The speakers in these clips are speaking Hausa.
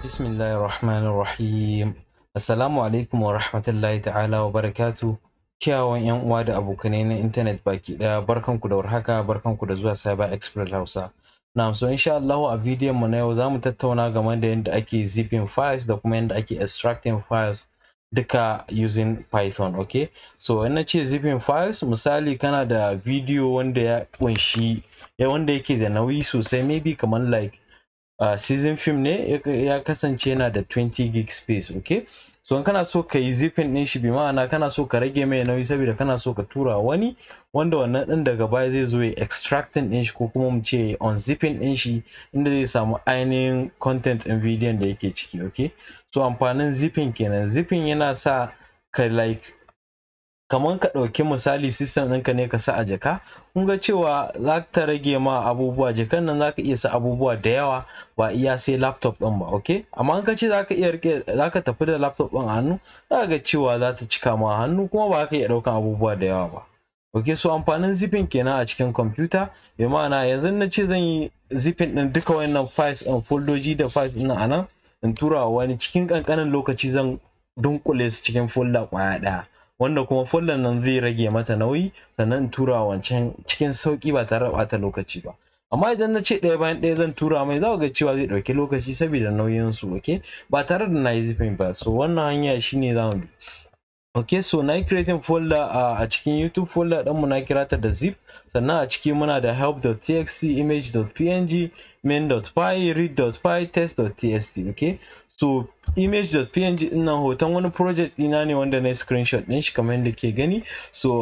Bismillahirrahmanirrahim. Assalamu alaikum wa rahmatullahi ta'ala wa barakatu. Kyawun yan uwa da abokanai na intanet baki daya, barkanku da warhaka, barkanku da zuwa Cyber Expert Hausa. Na so insha Allah a bidiyon mu na yau zamu tattauna game da yadda ake zipping files da kuma yadda ake extracting files duka using Python, okay? So in nace zipping files, misali kana da bidiyo wanda ya kunshi wanda yake da nauyi sosai, maybe kamar like season film ne ya kasance yana da 20 gig space, okay? So in kana so ka yi zipping din shi, bi ma'ana kana so ka rage mai nauyi saboda kana so ka tura wani wanda wannan din daga baya zai zo ya extracting din shi, ko kuma mu ce unzipping din shi, inda zai samu ainihin content in bidiyon da yake ciki, okay? So amfanin zipping kenan. Zipping yana sa ka like kamar ka ɗauki misali system ɗinka ne ka sa a jaka, kun ga cewa za ta rage ma abubuwa, jakan nan za ka iya sa abubuwa da yawa ba iya sai laptop ɗin ba, okay? Amma in ka ce za ka iya rike, za ka tafi da laptop ɗin a hannu, za ka ga cewa za ta cika ma hannu kuma ba ka iya ɗaukan abubuwa da yawa ba, okay? So amfanin zipping kenan a cikin computer, bi ma'ana yanzu na ce zan yi zipping ɗin duka wannan files ɗin, foldoji da files ɗin a nan, in tura wani cikin ƙanƙanin lokaci zan dunkule su cikin folder ƙwaya ɗaya, wanda kuma folder nan zai rage mata nauyi, sannan in tura wancan cikin sauki ba tare da ɓata lokaci ba. Amma idan na ce ɗaya bayan ɗaya zan tura mai, za ku ga cewa zai ɗauki lokaci saboda nauyin su, okay? Ba tare da na yi zipping ba. So wannan hanya shine za mu bi. Okay, so na yi creating folder a cikin YouTube folder ɗinmu, na kira ta da zip, sannan a ciki muna da help.txt, image.png, main.py, read.py, test.txt, okay? So image.png din nan hoton wani project ɗina ne wanda na yi screenshot ɗin shi kamar yadda ke gani. So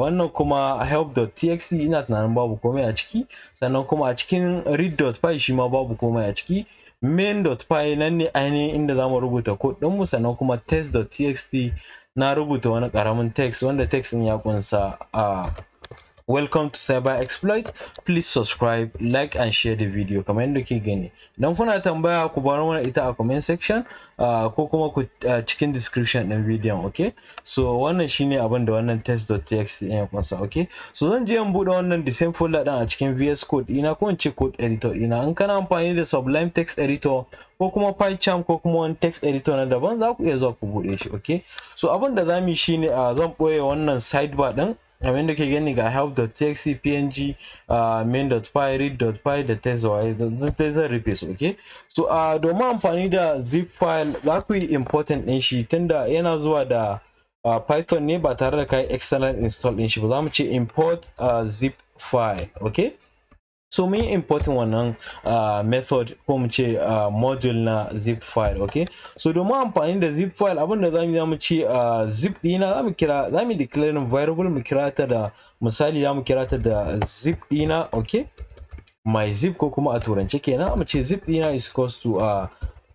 wannan kuma help.txt ina tunanin babu komai a ciki, sannan kuma a cikin read.py shi ma babu komai a ciki. Main.py nan ne ainihin inda za mu rubuta code ɗinmu, sannan kuma test.txt na rubuta wani ƙaramin text wanda text ɗin ya kunsa welcome to cyber exploit, please subscribe, like and share the video, kamar yadda ke gani. Idan kuna tambaya ku bar mana ita a comment section ko kuma ku cikin description ɗin bidiyon, okay? So wannan shine abin da wannan test.txt ɗin ya kunsa, okay? So zan je in buɗe wannan the same folder ɗin a cikin VS Code ɗina, ko in ce code editor ɗina. In kana amfani da Sublime text editor ko kuma PyCharm ko kuma wani text editor na daban, za ku iya zuwa ku buɗe shi, okay? So abin da za mu yi shine zan ɓoye wannan sidebar ɗin, abin da ke gani ga help.txt, png, main.py, read.py da test zan rufe su, okay? So domin amfani da zip file za ku yi important ɗin shi, tunda yana zuwa da Python ne ba tare da kai external install ɗin shi ba. Za mu ce import zip file, okay? So mun yi importing wannan method ko mu ce module na zip file, okay? So domin amfani da zip file, abinda za mu ce zip ɗina za mu declare variable, mu kira ta da misali, za mu kira ta da zip ɗina, okay? My zip, ko kuma a turance kenan mu ce zip ɗina is equals to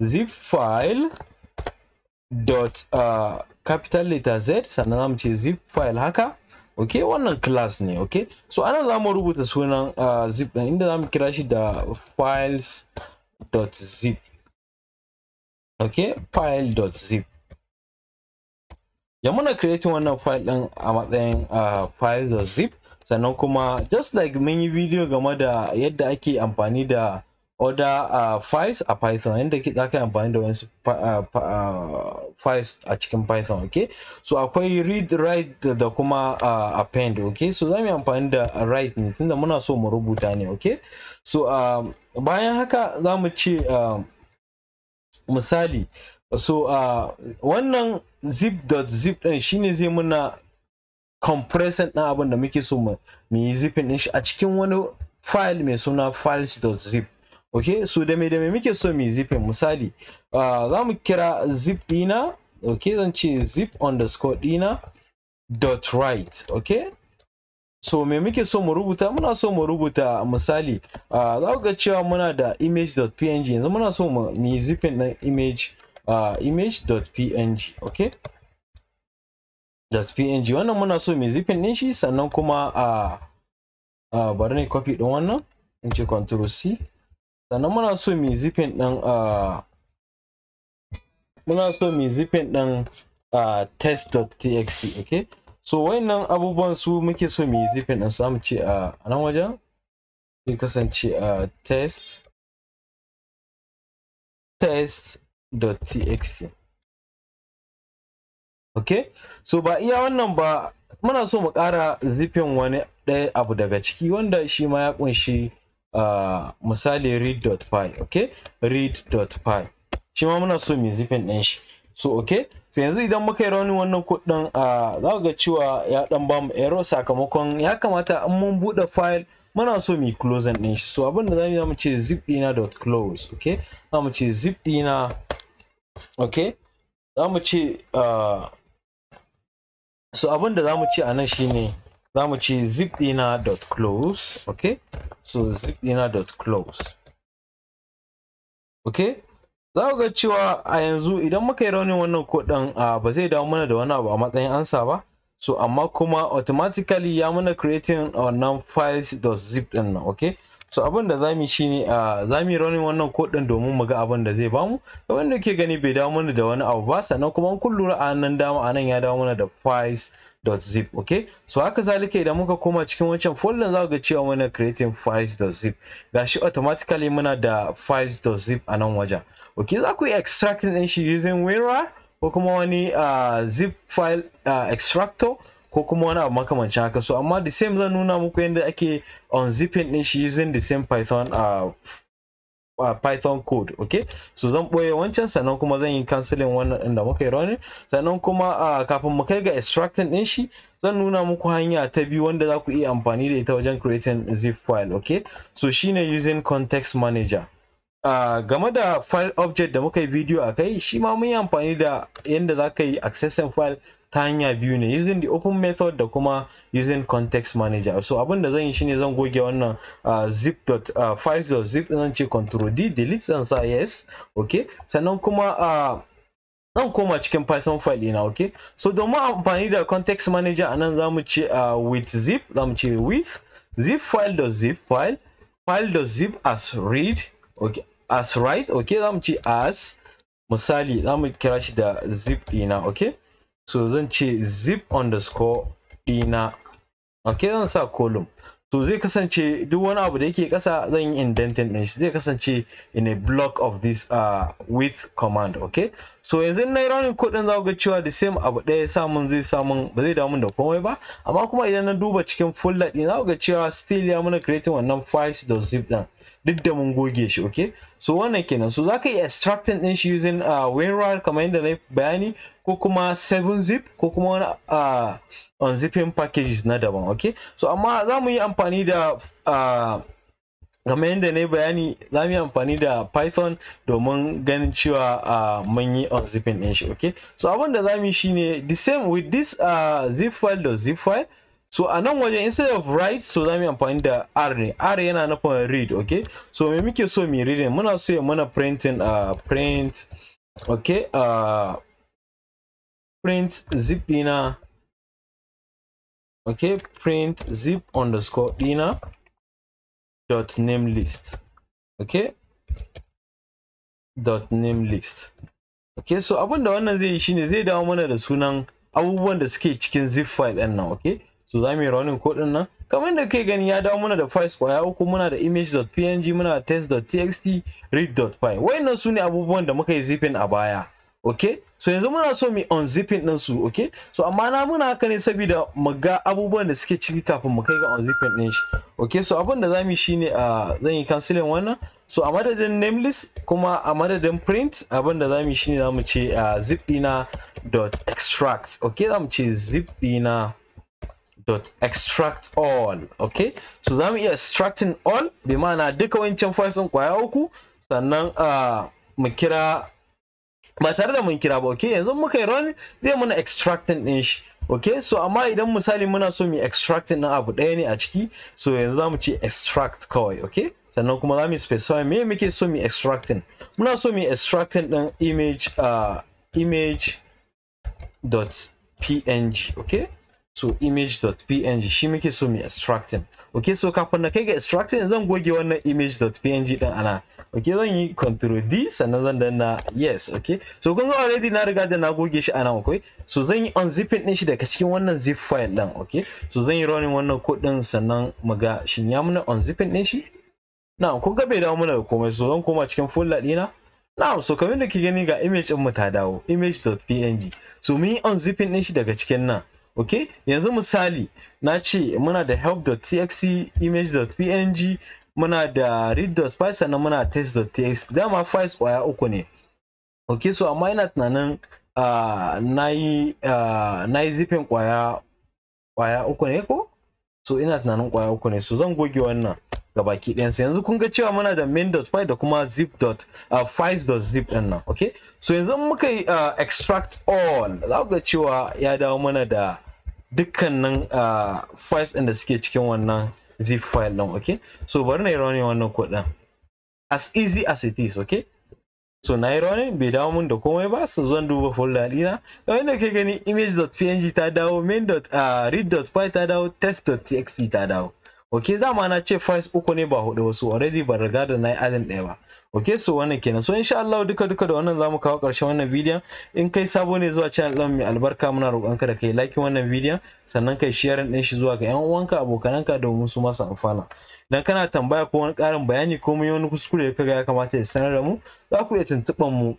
zip file dot capital letter Z, sannan za mu ce zip file haka, okay? Wannan class ne, okay? So anan za mu rubuta sunan zip ɗin, inda za mu kira shi da files.zip, okay? File.zip. Ya muna creating wannan file ɗin a matsayin files.zip, sannan kuma just like mun yi video game da yadda ake amfani da other files a Python, yadda za ka yi amfani da wasu files a cikin Python, okay? So akwai read, write da kuma append, okay? So za mu yi amfani da write ne tunda muna so mu rubuta ne, okay? So bayan haka za mu ce misali, so wannan zip.zip ɗin shine zai muna compressing ɗin abin da muke so mu yi zipping ɗin shi a cikin wani file mai suna files.zip, okay? So da me muke so mu yi zipping, misali za mu kira zip ɗina, okay? Zan ce zip underscore ɗina dot write, okay? So me muke so mu rubuta? Muna so mu rubuta misali za ku ga cewa muna da image.png, yanzu muna so mu yi zipping ɗin image.png, okay? .png wannan muna so mu zipping ɗin shi, sannan kuma bari ne copy ɗin wannan, in ce control C, sannan muna so mu zipping ɗin test.txt, okay? So wayannan abubuwan su muke so mu zipping ɗin su, za mu ce a nan wajen zai kasance test .txt. Okay, so ba iya wannan ba, muna so mu ƙara zipping wani ɗaya abu daga ciki wanda shi ma ya ƙunshi misali read.py. Okay, read.py shi ma muna so mu zipping ɗin shi. So okay, so yanzu idan muka yi running wannan code ɗin za ku ga cewa ya ɗan bamu error sakamakon ya kamata in mun buɗe file muna so mu closing ɗin shi. So abin da zamu ce zip ɗina.close. Okay, zamu ce zip ɗina. Okay, zamu ce so abin da zamu ce anan shine zamu ce zip ɗina.close. Okay, so zip ɗina.close. Okay, za ku ga cewa a yanzu idan muka yi running wannan code ɗin ba zai dawo mana da wani abu a matsayin ansa ba. So amma kuma automatically ya mana creating wannan files.zip ɗin nan. Okay, so abin da zamu yi shine zamu yi running wannan code ɗin domin mu ga abin da zai bamu. Kamar da ke gani bai dawo mana da wani abu ba, sannan kuma kun lura a nan dama anan ya dawo mana da files.zip. Okay, so haka zalika idan muka koma cikin wancan folder za ku ga cewa muna creating files.zip, gashi automatically muna da files.zip a nan wajen. Okay, za ku yi extracting ɗin shi using WinRAR ko kuma wani zip file extractor ko kuma wani abu makamancin haka. So amma the same zan nuna muku yadda ake unzipping ɗin shi using the same Python code. Okay, so zan ɓoye wancan sannan kuma zan yi canceling wannan ɗin da muka yi running, sannan kuma kafin mu kai ga extracting ɗin shi zan nuna muku hanya ta biyu wanda za ku iya amfani da ita wajen creating zip file. Okay, so shine using context manager. Game da file object da muka yi video a kai, shi ma mun yi amfani da yadda za ka yi accessing file ta hanya biyu ne, using the open method da kuma using context manager. So abin da zan yi shine zan goge wannan files.zip, zan ce Ctrl D delete, zan sa yes. Okay, sannan kuma zan koma cikin Python file ɗina. Okay, so domin amfani da context manager anan zamu ce with zip, zamu ce with zip file.zip file.zip as read. Okay, as write. Okay, zamu ce as, misali zamu kira shi da zip ɗina. Okay, so zan ce zip underscore ɗina. Okay, zan sa column, to zai kasance duk wani abu da yake ƙasa zan yi indenting ɗin shi, zai kasance in a block of this with command. Okay, so yanzu na yi running code ɗin za ku ga cewa the same abu ɗaya samun zai samun, ba zai damu da komai ba, amma kuma idan na duba cikin folder ɗin za ku ga cewa still ya muna creating wannan files.zip ɗin duk da mun goge shi. Okay, so wannan kenan. So za ka yi extracting ɗin shi using WinRAR kamar yadda na yi bayani, ko kuma 7zip ko kuma wani unzipping packages na daban. Okay, so amma za mu yi amfani da kamar yadda na yi bayani, za mu yi amfani da Python domin ganin cewa mun yi unzipping ɗin shi. Okay, so abin da za mu yi shine the same with this zip file.zip file. So a nan wajen instead of write, so za mu yi amfani da r ne. R yana nufin read. Okay, so me muke so mu reading, muna so ya mana printing print. Okay, print zip ɗina. Okay, print zip underscore ɗina dot name list. Okay, dot name list. Okay, so abin da wannan zai yi shine zai dawo mana da sunan abubuwan da suke cikin zip file ɗin nan. Okay, so za mu yi running code ɗin nan kamar da kai gani ya dawo mana da files kwaya uku, muna da image.png, muna da test.txt, read.py. wayannan su ne abubuwan da muka yi zipping a baya. Okay, so yanzu muna so mu unzipping ɗin su. Okay, so amma na muna haka ne saboda mu ga abubuwan da suke ciki kafin mu kai ga unzipping ɗin shi. Okay, so abin da zamu yi shine zan yi canceling wannan. So a madadin name list kuma a madadin print, abin da zamu yi shine zamu ce zip ɗina dot extract. Okay, zamu ce zip ɗina dot extract all. Okay, so zamu iya extracting all bi ma'ana duka wancan files ɗin kwaya uku, sannan mu kira ba tare da mun kira ba. Okay, yanzu muka yi run zai muna extracting ɗin shi. Okay, so amma idan misali muna so mu extracting ɗin abu ɗaya ne a ciki, so yanzu zamu ce extract kawai. Okay, sannan kuma zamu specify me muke so mu extracting. Muna so mu extracting ɗin image dot png. Okay, so image.png shi muke so mu extracting. Okay, so kafin na kai ga extracting zan goge wannan image.png din ana. Okay, zan yi Ctrl D sannan zan danna yes. Okay, so kun ga already na riga da na goge shi ana. Okay, so zan yi unzipping din shi daga cikin wannan zip file din. Okay, so zan yi running wannan code din sannan mu ga shin ya muna unzipping din shi. Na kun ga bai dawo muna da komai, so zan koma cikin folder dina Now, so kamar da ke gani ga image din mu ta dawo, image.png. So mun yi unzipping din shi daga cikin nan. Okay, yanzu misali na ce muna da help.txt, image.png, muna da read.py, sannan muna test.txt. Dama files kwaya uku ne. Okay, so amma ina tunanin na yi zipping kwaya uku ne ko? So ina tunanin kwaya uku ne, so zan goge wannan gabaki ɗayansa. Yanzu kun ga cewa muna da main.py da kuma files.zip ɗin nan. Okay, so yanzu muka yi extract all, za ku ga cewa ya dawo mana da dukkanin files ɗin da suke cikin wannan zip file ɗin. Okay, so bari na yi running wannan code ɗin as easy as it is. Okay, so na yi running bai dawo mun da komai ba, so zan duba folder ɗina. Wanda ke gani image.png ta dawo, main.read.py ta dawo, test.txt ta dawo. Okay, dama na ce files uku ne ba hudu wasu, already ban riga da na yi adin ɗaya ba. Okay, so wannan kenan. So insha Allah duka da wannan zamu kawo ƙarshen wannan bidiyon. In kai sabo ne zuwa channel ɗin mai albarka, muna roƙonka da kai like wannan bidiyon, sannan kai sharing ɗin shi zuwa ga ƴan uwanka, abokananka, domin su masu amfana. Idan kana tambaya ko wani ƙarin bayani ko mun yi wani kuskure da kaga ya kamata ya sanar da mu, za ku iya tuntuɓar mu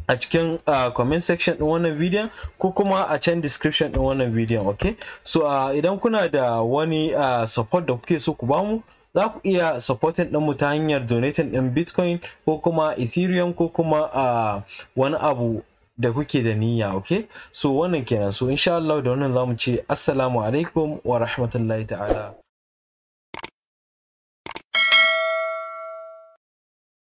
a cikin comment section din wannan bidiyon ko kuma a can description din wannan bidiyon. Okay, so idan kuna da wani support da kuke so ku bamu, za ku iya supporting din mu ta hanyar donating din Bitcoin ko kuma Ethereum ko kuma wani abu da kuke da niyya. Okay, so wannan kenan. So insha Allah da wannan zamu ce assalamu alaikum wa rahmatullahi ta'ala